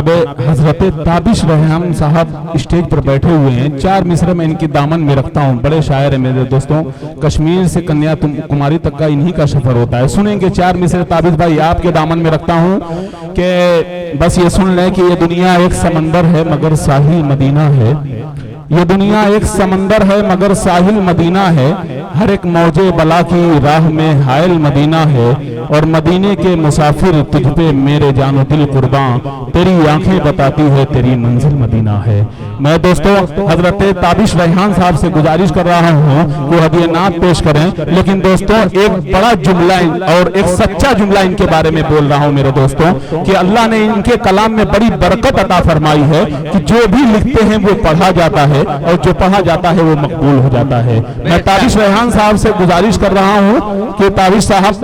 हजरत ताबिश रहमान साहब स्टेज पर बैठे हुए हैं। 4 मिसरे मैं इनकी दामन में रखता हूँ। बड़े शायर हैं मेरे दोस्तों, कश्मीर से कन्याकुमारी तक का इन्हीं का सफर होता है। सुनेंगे 4 मिसरे ताबिश भाई आपके दामन में रखता हूँ कि बस ये सुन लें कि ये दुनिया एक समंदर है मगर साहिल मदीना है। ये दुनिया एक समंदर है मगर साहिल मदीना है। हर एक मौजे बला की राह में हायल मदीना है। और मदीने के मुसाफिर तुझ पे मेरे जानो दिल कुर्बान, तेरी आंखें बताती है तेरी मंजिल मदीना है। मैं दोस्तों हजरत ताबिश रहमान साहब से गुजारिश कर रहा हूँ कि वो हदीए नात पेश करें। लेकिन दोस्तों एक बड़ा जुमला और एक सच्चा जुमला इनके बारे में बोल रहा हूँ मेरे दोस्तों, कि अल्लाह ने इनके कलाम में बड़ी बरकत अता फरमाई है कि जो भी लिखते हैं वो पढ़ा जाता है और जो पढ़ा जाता है वो मकबूल हो जाता है। मैं ताबिश रहमान साहब से गुजारिश कर रहा हूँ कि ताबिश साहब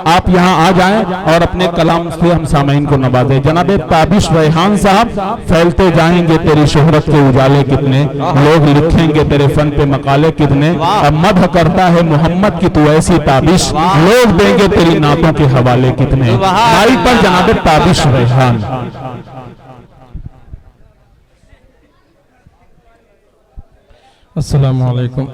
आप यहाँ आ जाएं और अपने कलाम से हम सामईन को नवाजें। जनाब ताबिश रहमान साहब, फैलते जाएंगे तेरी शोहरत के उजाले कितने, लोग लिखेंगे तेरे फन पे मकाले कितने। अब मदह करता है मोहम्मद की तू ऐसी ताबिश, लोग देंगे तेरी नातों के हवाले कितने। माइक पर जनाब ताबिश रहमान। अस्सलाम वालेकुम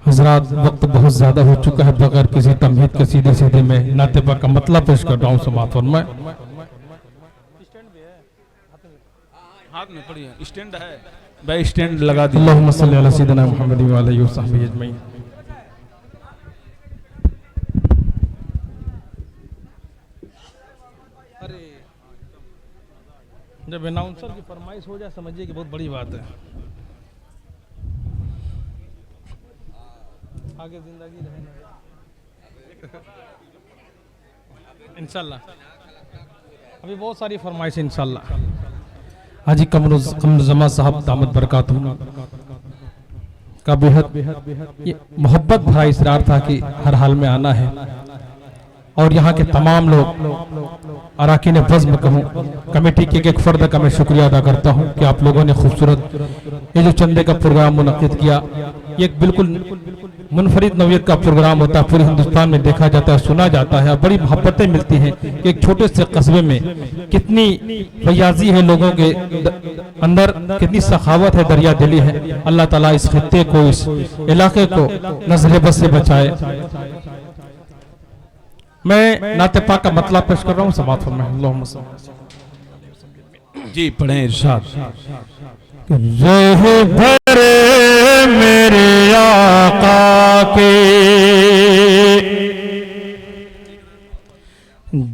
हजरात, वक्त बहुत ज़्यादा हो चुका है। बगैर किसी तमहीद के सीधे सीधे मैं नाते पाक का मतलब पेश कर रहा हूँ। समात फरमाएं। हाथ में पड़ी है, स्टैंड है, भाई स्टैंड लगा दी। अल्लाहुम्मा सल्ली अला सय्यिदिना मुहम्मद व आलिहि व सहबिहि अजमईन। जब अनाउंसर की फरमाइश हो जाए समझिए कि बहुत बड़ी बात है। आगे जिंदगी रहेगा इंशाल्लाह। अभी बहुत सारी फरमाइश इंशाल्लाह। हाजी कमरुज़्ज़मा साहब दामद बरकातुहू का बेहद मोहब्बत भरा इसरार था कि हर हाल में आना है। और यहाँ के तमाम लोग अराकीन वज़्म कहूँ, कमेटी के एक फ़र्द का मैं शुक्रिया अदा करता हूँ कि आप लोगों ने खूबसूरत ये जो चंदे का प्रोग्राम मुनक़्क़िद किया। ये एक बिल्कुल मुनफरिद नौयत का प्रोग्राम होता है, पूरे हिंदुस्तान में देखा जाता है, सुना जाता है। बड़ी मोहब्बतें मिलती हैं कि एक छोटे से कस्बे में कितनी फयाजी है लोगों के अंदर, कितनी सखावत है, दरिया दिली है। अल्लाह ताला इस खित्ते को, इस इलाके को नज़र बस से बचाए। मैं नाते पाक का मतलब पेश कर रहा हूँ। समात फरमाएं। अल्लाहुम्मा जी पढ़ें इरशाद। रहे भरे मेरे आका के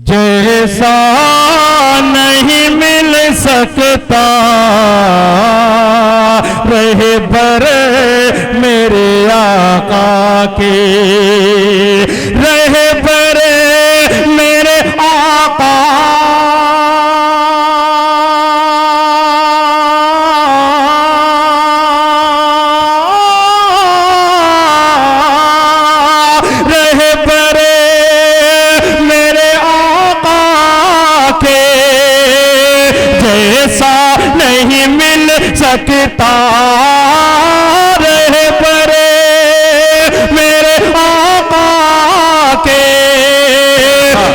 जैसा नहीं मिल सकता, रहे भरे मेरे आका के, रहे भरे मेरे आका सकता, रहे परे मेरे आका के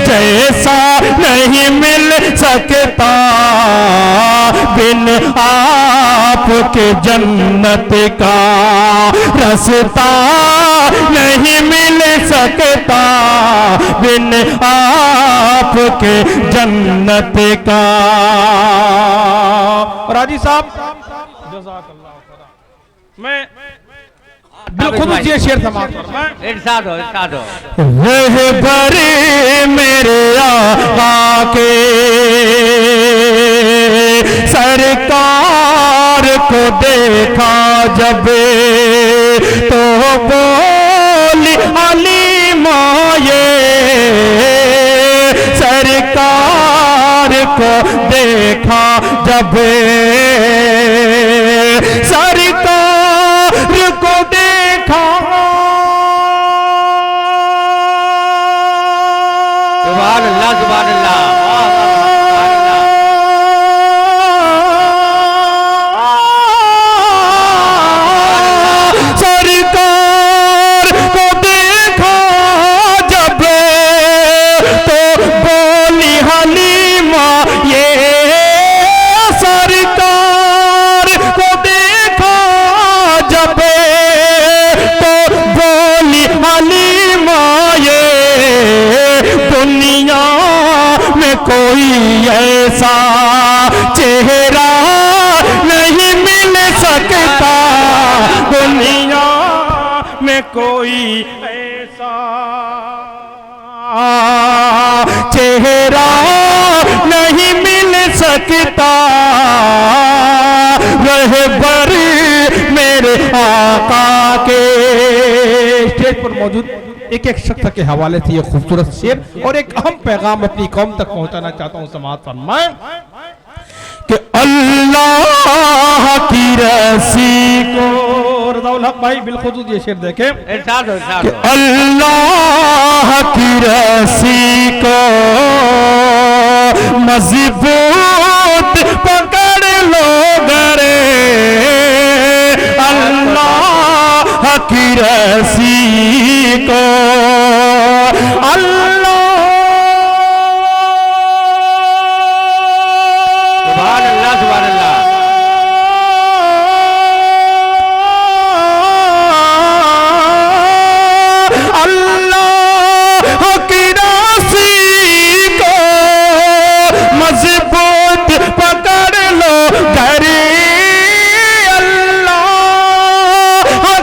जैसा नहीं मिल सकता, बिन आपके जन्नत का रास्ता नहीं मिल सकता, बिन आपके जन्नत का। राजी साहब मैं बिल्कुल ये शेर समाप्त कर इरशाद हो, इरशाद हो। रहे भरे मेरे आका के सरकार को देखा जब तो बोली अली माये, सरकार को देखा जब सरकार को देखा, सुभान अल्लाह, सुभान अल्लाह। सरकार को देखा जब तो बोली हलीमा ये चेहरा नहीं मिल सकता दुनिया में कोई ऐसा, चेहरा नहीं मिल सकता रहबर मेरे आका के। स्टेज पर मौजूद एक एक शख्स के हवाले से ये खूबसूरत शेर और एक अहम पैगाम अपनी कौम तक पहुंचाना चाहता हूं। समाअत फरमाएं कि अल्लाह की रसी को, रज़ाउल हक भाई बिलखुसूस ये शेर देखें, इरशाद हो, इरशाद कि हो। अल्लाह की रसी को मजबूत पकड़ लो गरे, अल्लाह की रसी को, अल्लाह सुभान अल्लाह, सुभान अल्लाह। अल्लाह की रस्सी को मजबूत पकड़ लो गरे, अल्लाह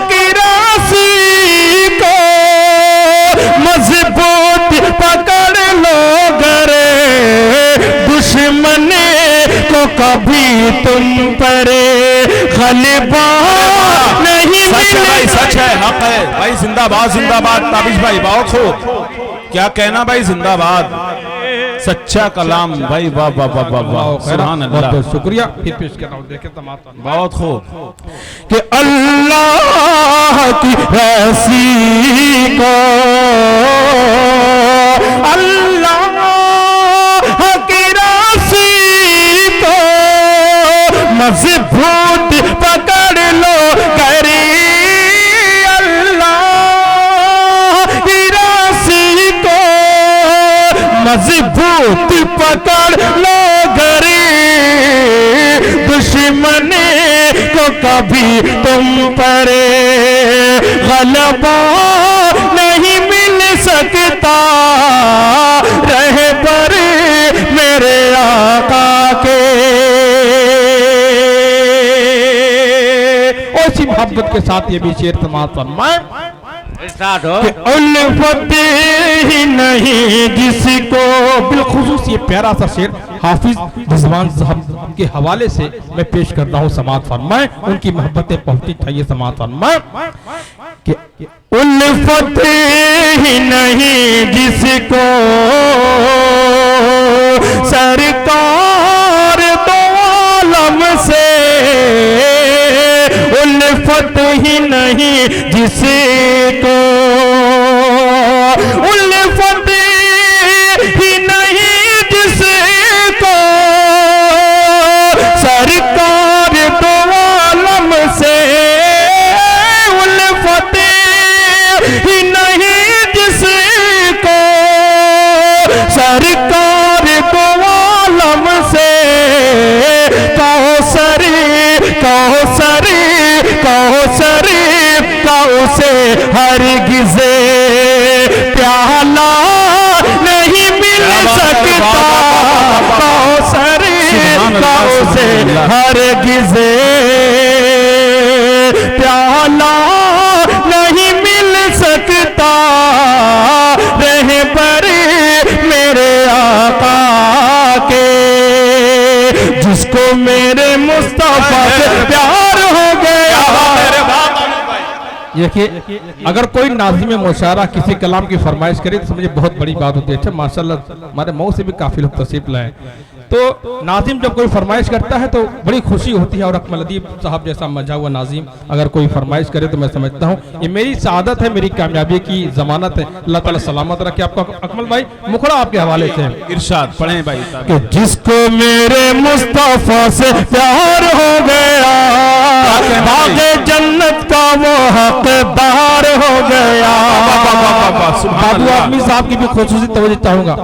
की रस्सी को मजबूत पकड़ लो गरे, दुश्मन को कभी तुम पर गलबा नहीं सच है भाई, मिलेगा। सच है, हक है भाई। जिंदाबाद जिंदाबाद ताबिश भाई, बहुत खूब, क्या कहना भाई, जिंदाबाद, सच्चा कलाम भाई, वाह वाह वाह वाह वाह, सुभान बहुत अल्लाह, बहुत शुक्रिया। फिर पेश कर रहा हूँ, देखें समाअत फरमाएं। बहुत खूब। कि अल्लाह की रसी को, अल्लाह की रसी को मजबूत पकड़ लो गरी, अल्लाह की रसी को मजबूत पकड़ लो गरी, दुश्मन को कभी तुम पर गलबा नहीं मिल सकता रहबर मेरे आका के। उसी मोहब्बत के साथ ये भी शेर समाअत फरमाएं इरशाद हो। कि उल्फत ही नहीं जिसको, बिलखुसूस ये प्यारा सा शेर हाफिज रिजवान साहब के हवाले से मैं पेश कर रहा हूँ। समाअत फरमाएं, उनकी मोहब्बतें पहुंची चाहिए। समाअत फरमाएं कि उल्फत ही नहीं जिसको सरकार दो आलम से, उल्फत ही नहीं जिसको, उल्फत ही नहीं जिसको सरकार दो आलम से, उल्फत ही नहीं जिसको सरकार दो आलम से, कौसरी कौसरी कौसरी कौसे हरगिज़े प्याला नहीं मिल सकता, कौसरी कौसे हरगिज़े प्याला नहीं मिल सकता रहबर मेरे आका के, जिसको मेरे मुस्तफा से प्यार हो गया। देखिए, अगर कोई नाज़िम मुशायरा किसी कलाम की फरमाइश करे तो समझे बहुत बड़ी बात होती है। अच्छा माशाल्लाह हमारे मऊ से भी काफी लोग तशरीफ लाए, तो नाज़िम जब कोई फरमाइश करता है तो बड़ी खुशी होती है। और अकमल अदीब साहब जैसा मजा हुआ नाज़िम अगर कोई फरमाइश करे तो मैं समझता हूँ ये मेरी सादत है, मेरी कामयाबी की जमानत है। अल्लाह ताला सलामत रखे आपको। अकमल भाई मुखड़ा आपके हवाले से इरशाद पढ़ें भाई। कि जिसको मेरे मुस्तफा से प्यार हो गया, बागे जन्नत का वो हकदार हो गया। बाबू आदमी साहब की भी खुसूसी तवज्जो चाहूंगा,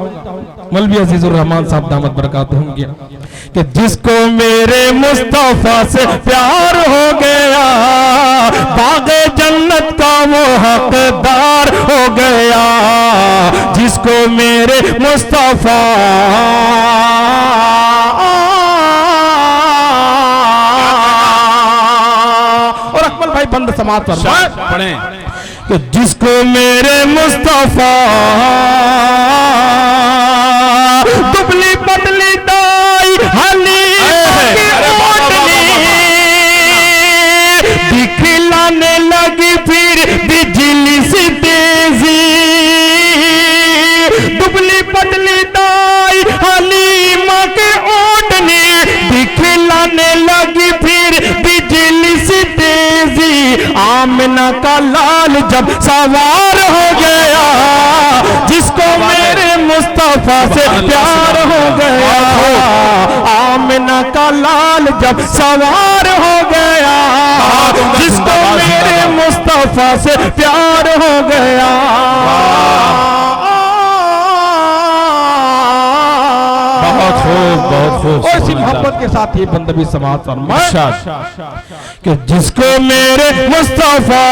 मौलवी अजीजुर रहमान साहब दामत बरकातुहुम की, कि जिसको मेरे मुस्तफा से प्यार हो गया, बागे जन्नत का वो हकदार हो गया। जिसको मेरे मुस्तफा फौरन समाप्त फरमाएं। पढ़ें। कि जिसको मेरे मुस्तफा दुबली पतली दाई हली दिखलाने लगी फिर बिजली सी तेजी, दुबली पतली दाई हलीमा के ओटनी दिखलाने लगी फिर बिजली सी तेजी। आमना का लाल जब सवार हो गया, जिसको मेरे मुस्तफा से प्यार हो गया, आमना का लाल जब सवार हो गया, जिसको मेरे मुस्तफा से प्यार हो गया। बहुत खूब, बहुत खूब। और इसी मोहब्बत के साथ ये बंदगी समाप्त फरमाएं। कि जिसको मेरे मुस्तफा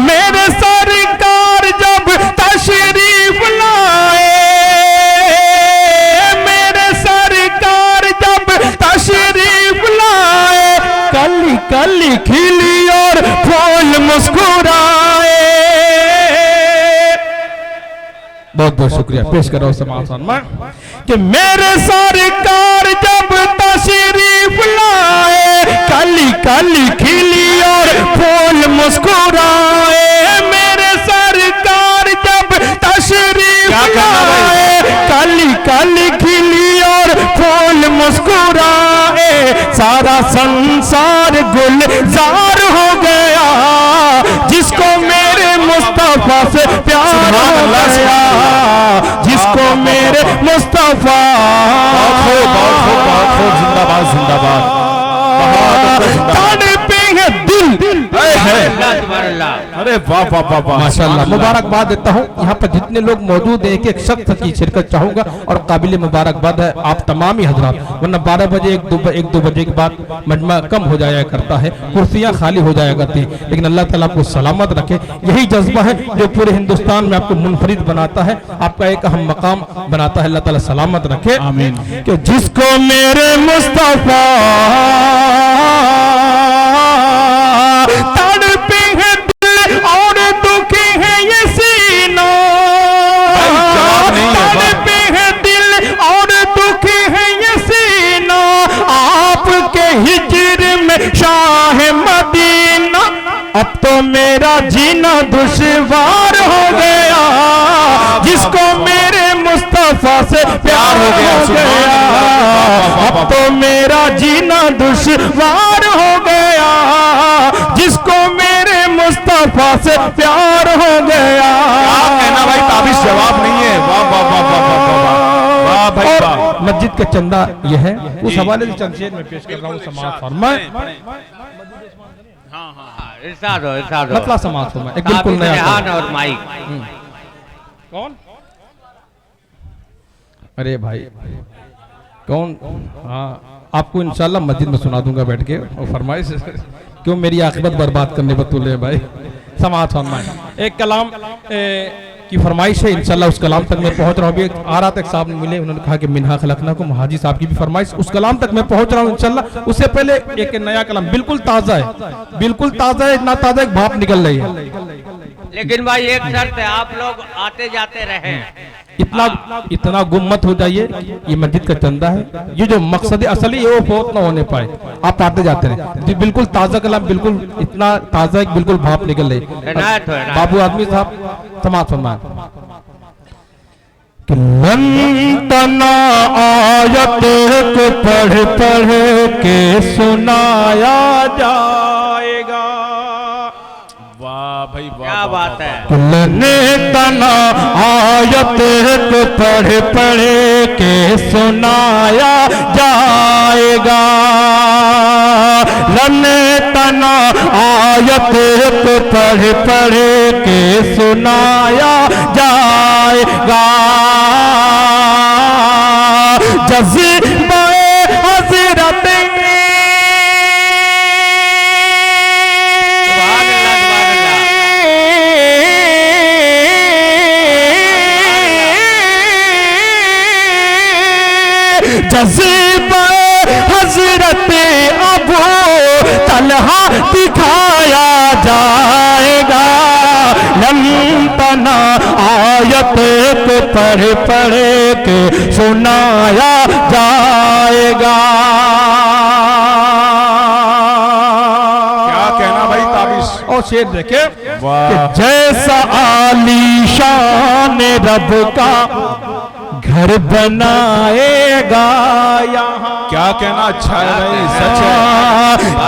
मेरे सरकार जब तशरीफ लाए, मेरे सरकार जब तशरीफ लाए, कली कली खिली और फूल मुस्कुराए। बहुत बहुत शुक्रिया, पेश करो समाप्त फरमाएं। कि मेरे सरकार जब तशरीफ लाए, कली कली खिली और फूल मुस्कुराए। मेरे सरकार जब तशरीफ लाए, कली कली खिली और फूल मुस्कुराए। सारा संसार गुलजार हो गया, जिसको मेरे मुस्तफा से प्यार हो गया, जिसको मेरे मुस्तफा। जिंदाबाद जिंदाबाद। तड़पे हैं दिल। अरे वाह वाह वाह वाह, माशाअल्लाह, मुबारकबाद देता हूँ। यहाँ पर जितने लोग मौजूद हैं, एक एक शख्स की शिरकत चाहूंगा और काबिल मुबारकबाद है आप तमाम ही हजरात। वरना 12 बजे 1-2 बजे के बाद मजमा कम हो जाया करता है, कुर्सियाँ खाली हो जाया करती हैं। लेकिन अल्लाह ताला आपको सलामत रखे, यही जज्बा है जो पूरे हिंदुस्तान में आपको मुनफरिद बनाता है, आपका एक अहम मकाम बनाता है। अल्लाह ताला सलामत रखे, आमीन। कि जिसको मेरे मुस्तफा तड़पे हैं दिल और दुखी है ये सीना, तड़पे हैं दिल और दुखी है ये सीना, आपके हिजर में शाह मदीना। अब तो मेरा जीना दुश्वार हो गया, जिसको मेरे मुस्तफा से प्यार हो गया। अब तो मेरा जीना दुश्वार हो गया, जिसको मेरे मुस्तफा से प्यार हो गया। कहना भाई, ताबिश जवाब नहीं है। वाह वाह वाह वाह वाह वाह वाह भाई वाह। मस्जिद का चंदा यह है, उस हवाले से चंद शेर में पेश कर रहा हूँ। समाप्त फरमाएं। इरशाद हो, इरशाद हो। मतलब समाप्त फरमाएं। एक बिल्कुल नया रेहान और माइक। कौन? अरे भाई कौन? हाँ, आपको इंशाल्लाह मस्जिद में सुना दूंगा बैठ के। और फरमाइश क्यों मेरी आखिरत बर्बाद करने पर तुले भाई। समाप्त फरमाएं। एक कलाम की फरमाइश है, इंशाल्लाह उस कलाम तक मैं पहुंच रहा हूँ। अभी आ रहा था, एक साहब ने मिले, उन्होंने कहा कि मिन्हा खलकनाकुम, हाजी साहब की भी फरमाइश, उस कलाम तक मैं पहुंच रहा हूँ इंशाल्लाह। उससे पहले एक नया कलाम बिल्कुल ताज़ा है, बिल्कुल ताज़ा है, इतना ताज़ा एक भाप निकल रही है। लेकिन भाई एक शर्त है, आप लोग आते जाते रहे। इतना गुम मत हो जाइए, ये मस्जिद का चंदा है, ये जो मकसद असली है वो फौत ना होने पाए, आप आते जाते रहे। बिल्कुल ताज़ा कलाम, बिल्कुल इतना ताज़ा, बिल्कुल भाप निकल रही। बाबू आदमी साहब समाप्त फरमाएं। लन तना आयत को पढ़ पढ़ के सुनाया जाएगा। वाह भाई वाह, क्या बात है। लन तना आयत को पढ़ पढ़ के सुनाया जाएगा। लन तना आयत को पढ़ पढ़ के सुनाया जाएगा। जज़्बे हज़रत जज़्बे हजरत अबू तलहा दिखाया जाएगा। लंतना आयत को पढ़ पढ़ के सुनाया जाएगा। क्या कहना भाई ताबिश। और शेर देखे, जैसा आलीशान रब का घर बनाएगा यहाँ। क्या कहना, अच्छा है भाई, सच है।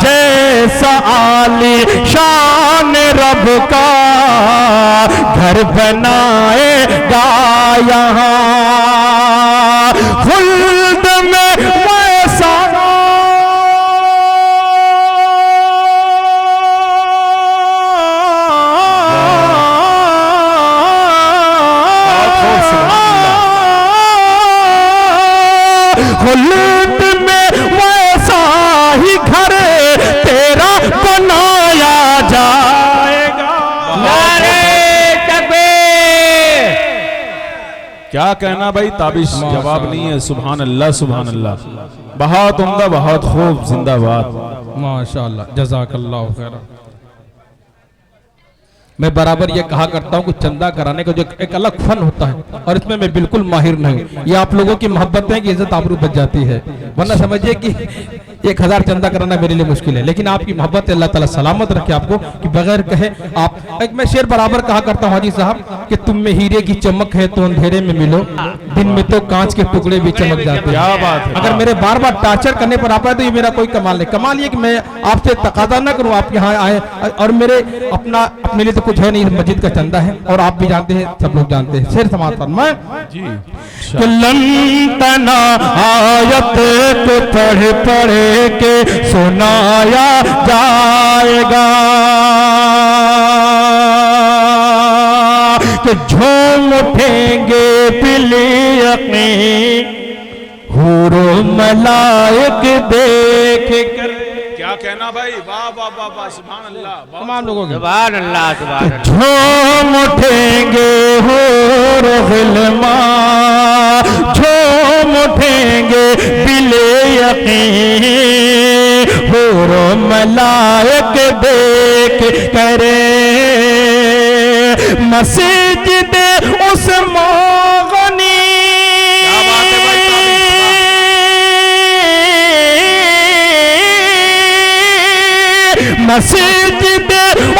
जैसा आलीशान रब का घर बनाएगा यहाँ। खुल्द में वैसा खुल्द में वैसा ही घर तेरा बनाया जाएगा। नारे तकबीर। क्या कहना भाई ताबिश, जवाब नहीं है। सुभान अल्लाह सुभान अल्लाह, बहुत उम्दा, बहुत खूब, जिंदाबाद। माशाअल्लाह, जज़ाकल्लाह खैर। मैं बराबर ये कहा करता हूँ कि चंदा कराने का जो एक अलग फन होता है और इसमें मैं बिल्कुल माहिर नहीं हूँ। ये आप लोगों की मोहब्बत है कि इज्जत आबरू बच जाती है, वरना समझिए कि 1000 चंदा कराना मेरे लिए मुश्किल है। लेकिन आपकी मोहब्बत अल्लाह ताला सलामत रखे आपको कि बगैर कहे आप। एक मैं शेर बराबर कहा करता हूँ हाजी साहब कि तुम में हीरे की चमक है तो अंधेरे में मिलो, दिन में तो कांच के टुकड़े भी चमक जाते हैं। क्या बात है। अगर मेरे बार बार टार्चर करने पर आप आए तो ये मेरा कोई कमाल नहीं। कमाल ये कि मैं आपसे तकादा ना करूं, आप यहाँ आए और मेरे अपने लिए तो कुछ है नहीं, मस्जिद का चंदा है और आप भी जानते हैं, सब लोग जानते हैं। शेर समाज फरमाएं जी। लंतना आयत को पढ़ पढ़ के सुनाया जाएगा कि झूम उठेंगे बिलियक़ी हूरो मलाइक देख कर। क्या कहना भाई, वाह वाह वाह वाह, सुभान अल्लाह, तमाम लोगों के सुभान अल्लाह सुभान अल्लाह। झूम उठेंगे हूर ग़िल्मा, झूम उठेंगे बिले यक़ीन हूर मलाइक देख करे। मस्जिद उस्मान गनी, क्या बात है भाई मस्जिद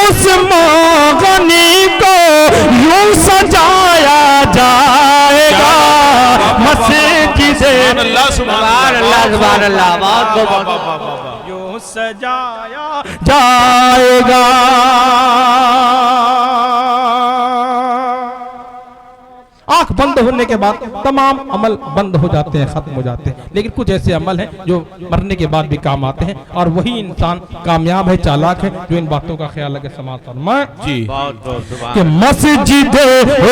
उस्मान गनी को यूं सजाया जाएगा। मस्जिद अल्लाह सुभान अल्लाह सुभान अल्लाह। बहुत यूं सजाया जाएगा। आंख बंद होने के बाद तमाम अमल बंद हो जाते हैं, खत्म हो जाते हैं। लेकिन कुछ ऐसे अमल हैं जो मरने के बाद भी काम आते हैं और वही इंसान कामयाब है, चालाक है, जो इन बातों का ख्याल रखे। समाज फरमाएं जी। बहुत बहुत सुभान। कि मस्जिद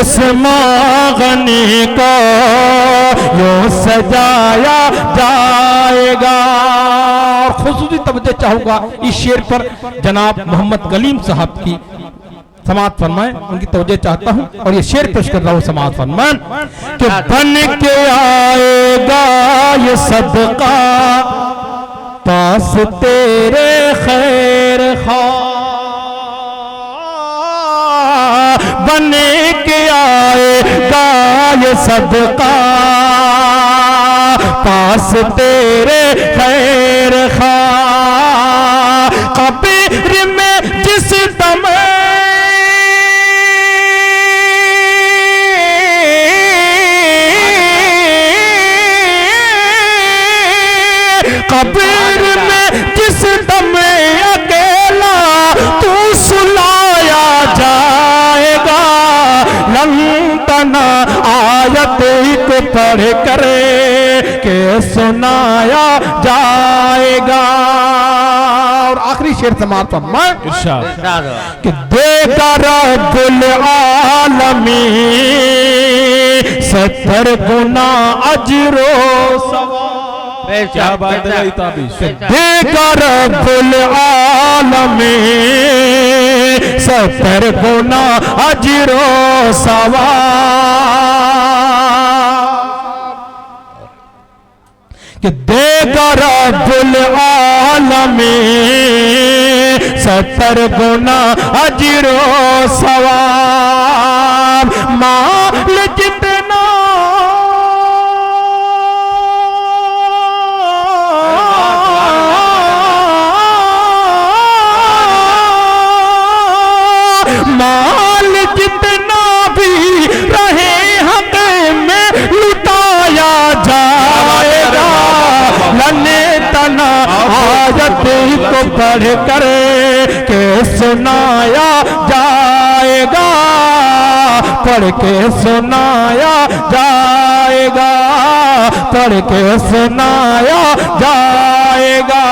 उस्मान गनी को यूं सजाया जाएगा। और खुसूसी तवज्जो चाहूंगा इस शेर पर जनाब मोहम्मद कलीम साहब की। समाज फरमाएं, उनकी तवज्जो चाहता हूं और ये शेर पेश कर रहा हूं। समाज फरमाएं कि बन के आएगा ये सदका पास तेरे खैर खा। बन के आएगा ये सदका पास तेरे खैर खा। कब्र में जिस दम कब्र में जिस दम अकेला तू सुलाया जाएगा। लंतना आयत को पढ़ करे के सुनाया जाएगा। और आखिरी शेर समाज फरमाएं इरशाद। कि देगा रब्बुल आलमीन 70 गुना अजरो सवाब। क्या बात है भाई ताबिश। देगा रब्बुल आलमीन 70 गुना अजरो सवाब। कि देगा में 70 गुना अजरो सवाब। माल जितना माल जितना भी रहे हक में लुटाया जाएगा। लने तना आयत को पढ़ कर के सुनाया जाएगा, पढ़ के सुनाया जाएगा, पढ़ के सुनाया जाएगा।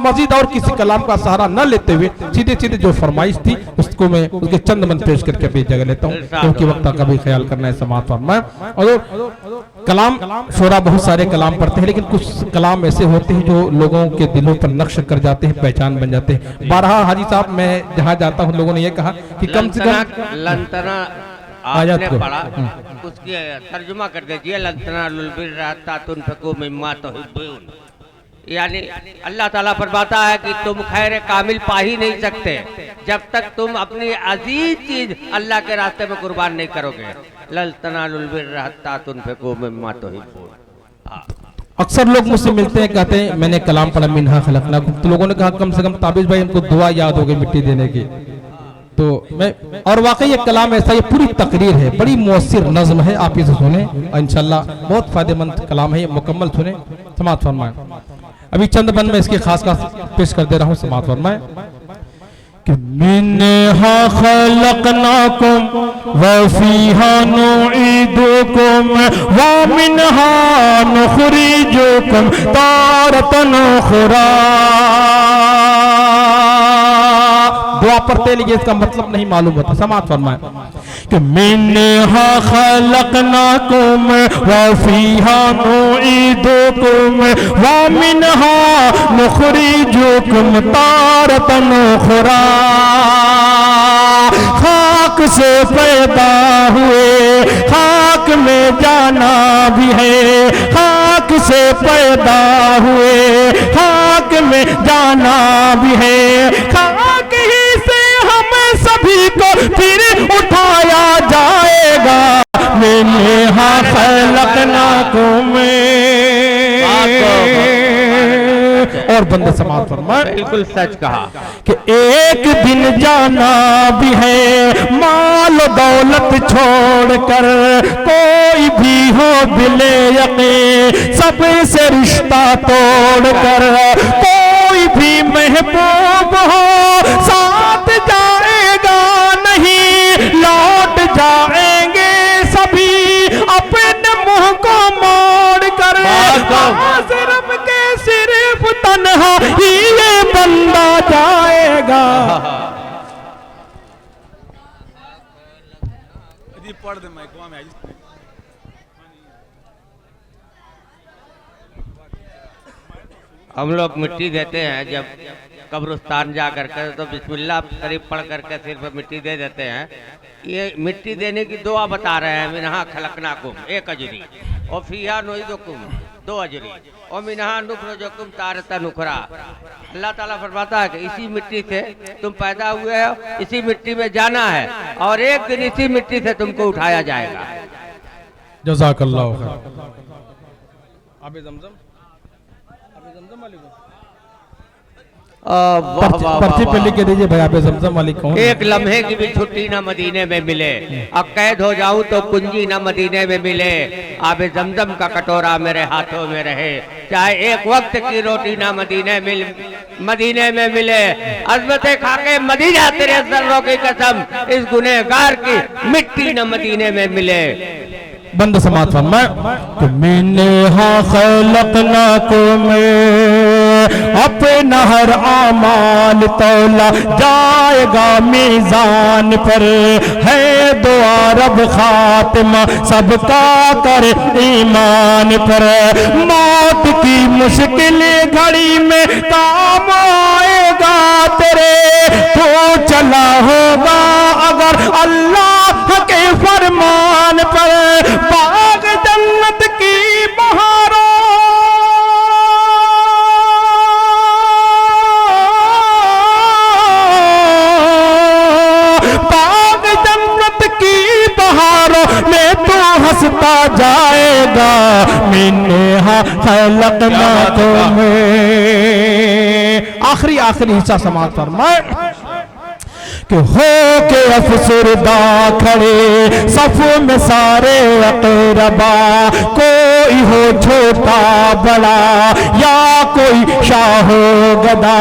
मजीद और किसी कलाम का सहारा न लेते हुए सीधे सीधे जो फरमाइश थी उसको मैं उसके चंद मन पेश करके अपनी जगह लेता हूँ, क्योंकि वक्त का भी ख्याल करना है समाज फरमाए। और कलाम शोरा बहुत सारे कलाम पढ़ते हैं, लेकिन कुछ कलाम ऐसे होते हैं जो लोगों के दिलों पर नक्श कर जाते हैं, पहचान बन जाते हैं। बारहा हाजी साहब मैं जहाँ जाता हूँ लोगों ने ये कहा कि कम से कम लंतना आयत आपने को पढ़ा, उसकी तर्जुमा कर दीजिए। लंतना लुलबिर रहता तुनफिकू मिम्मा तुहिब्बून, यानी अल्लाह ताला फरमाता है कि तुम खैर कामिल पा ही नहीं सकते जब तक तुम अपनी अजीज चीज अल्लाह के रास्ते में कुर्बान नहीं करोगे। लल तनालुल बिर्रा हत्ता तुनफिकू मिम्मा तुहिब्बून। अक्सर लोग मुझसे मिलते हैं, कहते हैं मैंने कलाम पढ़ा मिन्हा खलकनाकुम, तो लोगों ने कहा कम से कम ताबिश भाई हमको दुआ याद हो गई मिट्टी देने की। तो मैं और वाकई ये कलाम ऐसा, ये पूरी तकरीर है, बड़ी मुअस्सिर नज़्म है, आप इसे सुने इंशाल्लाह बहुत फायदेमंद कलाम है, ये मुकम्मल सुने समाअत फरमाएं। अभी चंद बन में इसकी खास पेश कर दे रहा हूँ, समाअत फरमाएं कि मिन्हा खलकनाकुम व फीहा नुईदुकुम व मिन्हा नुखरिजुकुम तारतन उखरा। दुआ पढ़ते लिए इसका मतलब नहीं मालूम होता, समाअत फरमाएं कि मिन्हा खलकनाकुम व फीहा नुईदुकुम व मिन्हा नुखरिजुकुम तारतन उखरा। खाक से पैदा हुए खाक में जाना भी है, खाक से पैदा हुए खाक में जाना भी है, खाक ही से हम सभी को फिर उठाया जाएगा। मैंने हाँ खलकनाकुम और बंदे समाअत फरमाए, बिल्कुल सच कहा कि एक दिन जाना भी है माल दौलत छोड़कर, कोई भी हो दिले यकीन सबसे रिश्ता तोड़कर, कोई भी महबूब हो साथ जाएगा नहीं, लौट जाएंगे सभी अपने मुंह को मोड़ कर। सिर्फ के सिर्फ तन्हा ही ये बंदा जाएगा। पढ़ दे माइक में हम लोग मिट्टी देते हैं जब कब्रिस्तान जा करके, तो बिस्मिल्लाह शरीफ पढ़ करके सिर पर मिट्टी दे देते हैं। ये मिट्टी देने की दुआ बता रहे हैं। मिन्हा खलकनाकुम एक अजरी और फीहा नुईदुकुम दो अजरी और मिन्हा नुखरिजुकुम तारतन उखरा। अल्लाह ताला फरमाता है कि इसी मिट्टी से तुम पैदा हुए हो, इसी मिट्टी में जाना है और एक दिन इसी मिट्टी से तुमको उठाया जाएगा। जज़ाकल्लाह खैर। आबे ज़मज़म पर्ची पे लिख के दीजिए भाई, आबे ज़मज़म वाली कौन? एक लम्हे की भी छुट्टी ना मदीने में मिले, अब कैद हो जाऊं तो कुंजी ना मदीने में मिले, आबे ज़मज़म का कटोरा मेरे हाथों में रहे, चाहे एक वक्त की रोटी ना मदीने में मिले, अज़मत खाके मदीना तेरे ज़र्रों की कसम, इस गुनहगार की मिट्टी ना मदीने में मिले। बंद समाअत फरमाए कि मैंने हाँ खलकनाकुम अपना हर आमाल तौला जाएगा मीज़ान पर, है दुआ रब खातिमा सबका कर ईमान पर। मौत की मुश्किल घड़ी में काम आएगा तेरे, तो चला होगा अगर अल्लाह के फरमान पर। बाग जन्नत की बहारों जाएगा मिन्हा खलकनाकुम। आखिरी हिस्सा समाप्त फरमाए कि हो के अफसरदा खड़े सफ में सारे अक़रबा, कोई हो छोटा बड़ा या कोई शाह गदा,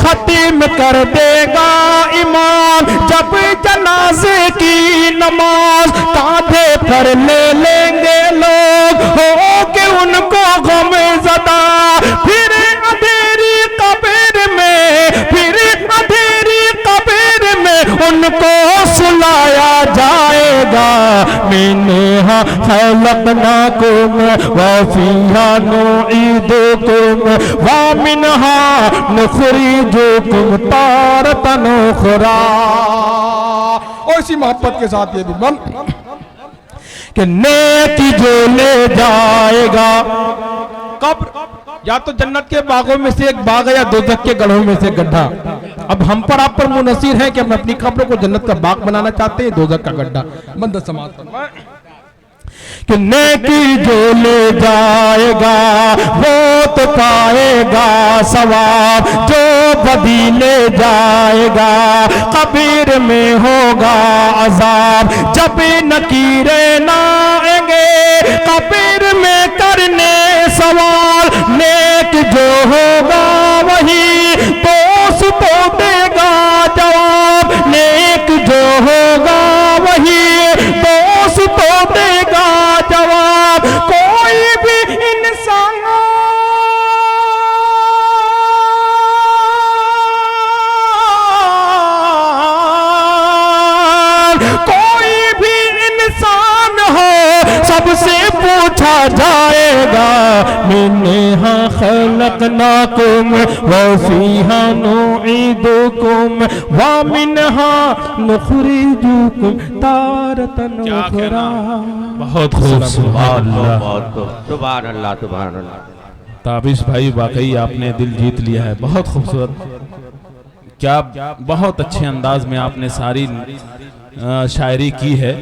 खत्म कर देगा इमाम जब जनाजे की नमाज, कांधे पर ले लेंगे लोग हो के उनको गम ज़दा, फिर अंधेरी कब्र में, फिर अंधेरी कब्र में उनको सुलाया जाएगा। मिन्हा खलकनाकुम व फीहा नुईदुकुम व मिन्हा नुखरिजुकुम तारतन उखरा। और इसी मोहब्बत के साथ ये भी मन कि नेकी जो ले जाएगा कब्र या तो जन्नत के बागों में से एक बाग है या दोजख के गढ़ों में से गड्ढा। अब हम पर आप पर मुनसीर है कि हम अपनी कब्र को जन्नत का बाग बनाना चाहते हैं दोजख का गड्ढा। बंद समाज कि नेकी जो ले जाएगा वो तो पाएगा सवाब, जो बदी ले जाएगा कब्र में होगा अजाब, जब नकीरे ना आएंगे कब्र में करने सवाल, नेक जो होगा वही दोस्तों देगा जवाब, नेक जो होगा वही दोस्तों देगा जवाब। कोई भी इंसान हो सबसे पूछा जाएगा। मिन्हा खलकनाकुम व फीहा नुईदुकुम व मिन्हा नुखरिजुकुम तारतन उखरा। बहुत खूब, सुभान अल्लाह, सुभान अल्लाह, सुभान अल्लाह। ताबिश भाई वाकई आपने दिल जीत लिया है, बहुत खूबसूरत, क्या बहुत अच्छे अंदाज में आपने सारी शायरी की है।